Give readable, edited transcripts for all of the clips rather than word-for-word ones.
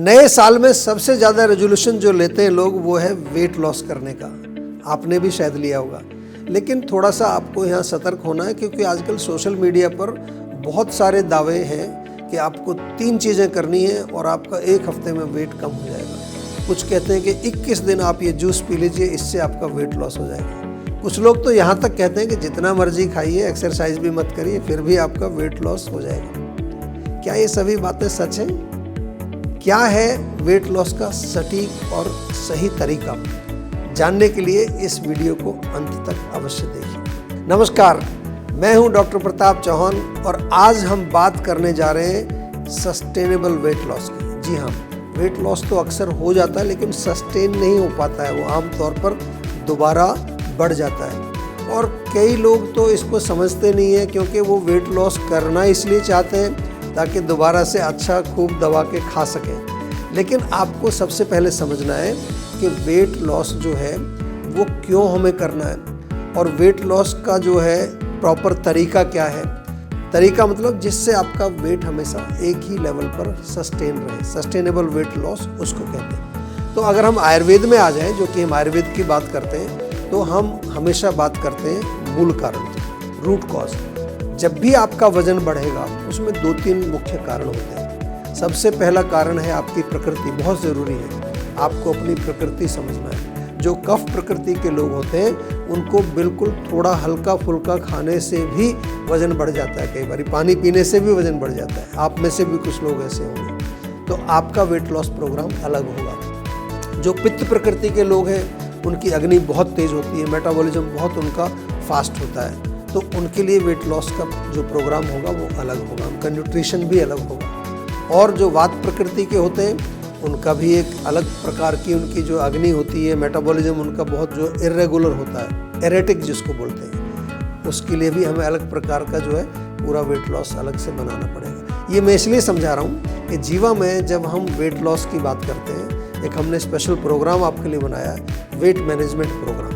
नए साल में सबसे ज़्यादा रेजोल्यूशन जो लेते हैं लोग वो है वेट लॉस करने का। आपने भी शायद लिया होगा, लेकिन थोड़ा सा आपको यहाँ सतर्क होना है, क्योंकि आजकल सोशल मीडिया पर बहुत सारे दावे हैं कि आपको 3 चीज़ें करनी है और आपका 1 हफ्ते में वेट कम हो जाएगा। कुछ कहते हैं कि 21 दिन आप ये जूस पी लीजिए, इससे आपका वेट लॉस हो जाएगा। कुछ लोग तो यहाँ तक कहते हैं कि जितना मर्जी खाइए, एक्सरसाइज भी मत करिए, फिर भी आपका वेट लॉस हो जाएगा। क्या ये सभी बातें सच हैं? क्या है वेट लॉस का सटीक और सही तरीका? जानने के लिए इस वीडियो को अंत तक अवश्य देखिए। नमस्कार, मैं हूं डॉक्टर प्रताप चौहान और आज हम बात करने जा रहे हैं सस्टेनेबल वेट लॉस की। जी हाँ, वेट लॉस तो अक्सर हो जाता है, लेकिन सस्टेन नहीं हो पाता है। वो आमतौर पर दोबारा बढ़ जाता है और कई लोग तो इसको समझते नहीं है, क्योंकि वो वेट लॉस करना इसलिए चाहते हैं ताकि दोबारा से अच्छा खूब दबा के खा सकें। लेकिन आपको सबसे पहले समझना है कि वेट लॉस जो है वो क्यों हमें करना है और वेट लॉस का जो है प्रॉपर तरीका क्या है। तरीका मतलब जिससे आपका वेट हमेशा एक ही लेवल पर सस्टेन रहे। सस्टेनेबल वेट लॉस उसको कहते हैं। तो अगर हम आयुर्वेद में आ जाएं, जो कि हम आयुर्वेद की बात करते हैं, तो हम हमेशा बात करते हैं मूल कारण, रूट कॉज। जब भी आपका वजन बढ़ेगा उसमें 2-3 मुख्य कारण होते हैं। सबसे पहला कारण है आपकी प्रकृति। बहुत ज़रूरी है आपको अपनी प्रकृति समझना है। जो कफ प्रकृति के लोग होते हैं उनको बिल्कुल थोड़ा हल्का फुल्का खाने से भी वजन बढ़ जाता है। कई बार पानी पीने से भी वजन बढ़ जाता है। आप में से भी कुछ लोग ऐसे होंगे, तो आपका वेट लॉस प्रोग्राम अलग होगा। जो पित्त प्रकृति के लोग हैं उनकी अग्नि बहुत तेज़ होती है, मेटाबॉलिज्म बहुत उनका फास्ट होता है, तो उनके लिए वेट लॉस का जो प्रोग्राम होगा वो अलग होगा। उनका न्यूट्रिशन भी अलग होगा। और जो वात प्रकृति के होते हैं उनका भी एक अलग प्रकार की उनकी जो अग्नि होती है, मेटाबॉलिज्म उनका बहुत जो इर्रेगुलर होता है, एरेटिक जिसको बोलते हैं, उसके लिए भी हमें अलग प्रकार का जो है पूरा वेट लॉस अलग से बनाना पड़ेगा। ये मैं इसलिए समझा रहा हूँ कि जीवा में जब हम वेट लॉस की बात करते हैं, एक हमने स्पेशल प्रोग्राम आपके लिए बनाया है, वेट मैनेजमेंट प्रोग्राम।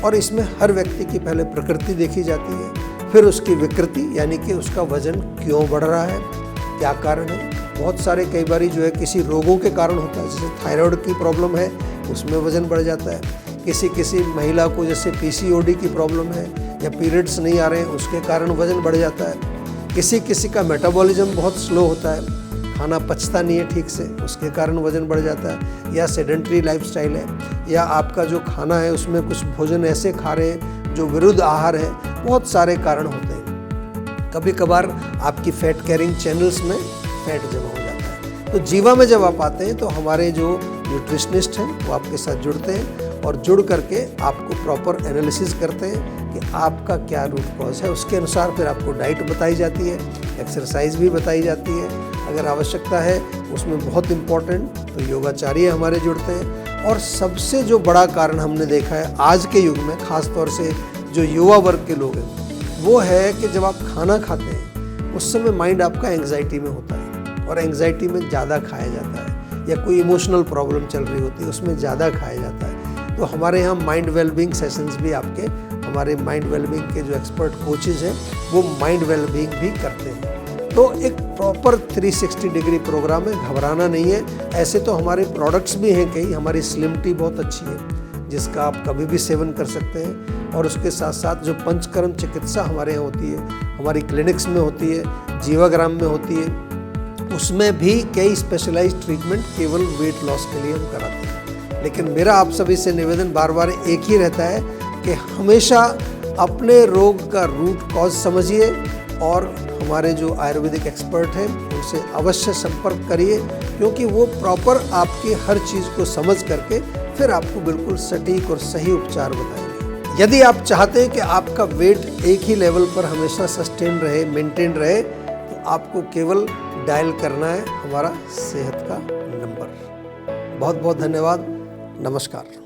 और इसमें हर व्यक्ति की पहले प्रकृति देखी जाती है, फिर उसकी विकृति यानी कि उसका वजन क्यों बढ़ रहा है, क्या कारण है। बहुत सारे कई बारी जो है किसी रोगों के कारण होता है, जैसे थायराइड की प्रॉब्लम है उसमें वजन बढ़ जाता है। किसी महिला को जैसे पीसीओडी की प्रॉब्लम है या पीरियड्स नहीं आ रहे हैं उसके कारण वजन बढ़ जाता है। किसी का मेटाबॉलिज्म बहुत स्लो होता है, खाना पचता नहीं है ठीक से, उसके कारण वजन बढ़ जाता है। या सेडेंट्री लाइफस्टाइल है, या आपका जो खाना है उसमें कुछ भोजन ऐसे खा रहे हैं जो विरुद्ध आहार है। बहुत सारे कारण होते हैं। कभी कभार आपकी फैट कैरिंग चैनल्स में फैट जमा हो जाता है। तो जीवा में जब आप आते हैं तो हमारे जो न्यूट्रिशनिस्ट हैं वो आपके साथ जुड़ते हैं और जुड़ करके आपको प्रॉपर एनालिसिस करते हैं कि आपका क्या रूट कॉज है। उसके अनुसार फिर आपको डाइट बताई जाती है, एक्सरसाइज भी बताई जाती है। अगर आवश्यकता है उसमें बहुत इम्पॉर्टेंट तो योगाचार्य हमारे जुड़ते हैं। और सबसे जो बड़ा कारण हमने देखा है आज के युग में, ख़ास तौर से जो युवा वर्ग के लोग हैं, वो है कि जब आप खाना खाते हैं उस समय माइंड आपका एंग्जाइटी में होता है और एंग्जाइटी में ज़्यादा खाया जाता है, या कोई इमोशनल प्रॉब्लम चल रही होती है उसमें ज़्यादा खाया जाता है। तो हमारे यहाँ माइंड वेलबींग सेशंस भी आपके, हमारे माइंड वेलबींग के जो एक्सपर्ट कोचेज़ हैं वो माइंड वेलबींग भी करते हैं। तो एक प्रॉपर 360 डिग्री प्रोग्राम है, घबराना नहीं है। ऐसे तो हमारे प्रोडक्ट्स भी हैं कई। हमारी स्लिम टी बहुत अच्छी है जिसका आप कभी भी सेवन कर सकते हैं। और उसके साथ साथ जो पंचकर्म चिकित्सा हमारे यहाँ होती है, हमारी क्लिनिक्स में होती है, जीवाग्राम में होती है, उसमें भी कई स्पेशलाइज्ड ट्रीटमेंट केवल वेट लॉस के लिए हम कराते हैं। लेकिन मेरा आप सभी से निवेदन बार बार एक ही रहता है कि हमेशा अपने रोग का रूट कॉज समझिए और हमारे जो आयुर्वेदिक एक्सपर्ट हैं उनसे अवश्य संपर्क करिए, क्योंकि वो प्रॉपर आपकी हर चीज़ को समझ करके फिर आपको बिल्कुल सटीक और सही उपचार बताएंगे। यदि आप चाहते हैं कि आपका वेट एक ही लेवल पर हमेशा सस्टेन रहे, मेंटेन रहे, तो आपको केवल डायल करना है हमारा सेहत का नंबर। बहुत बहुत धन्यवाद। नमस्कार।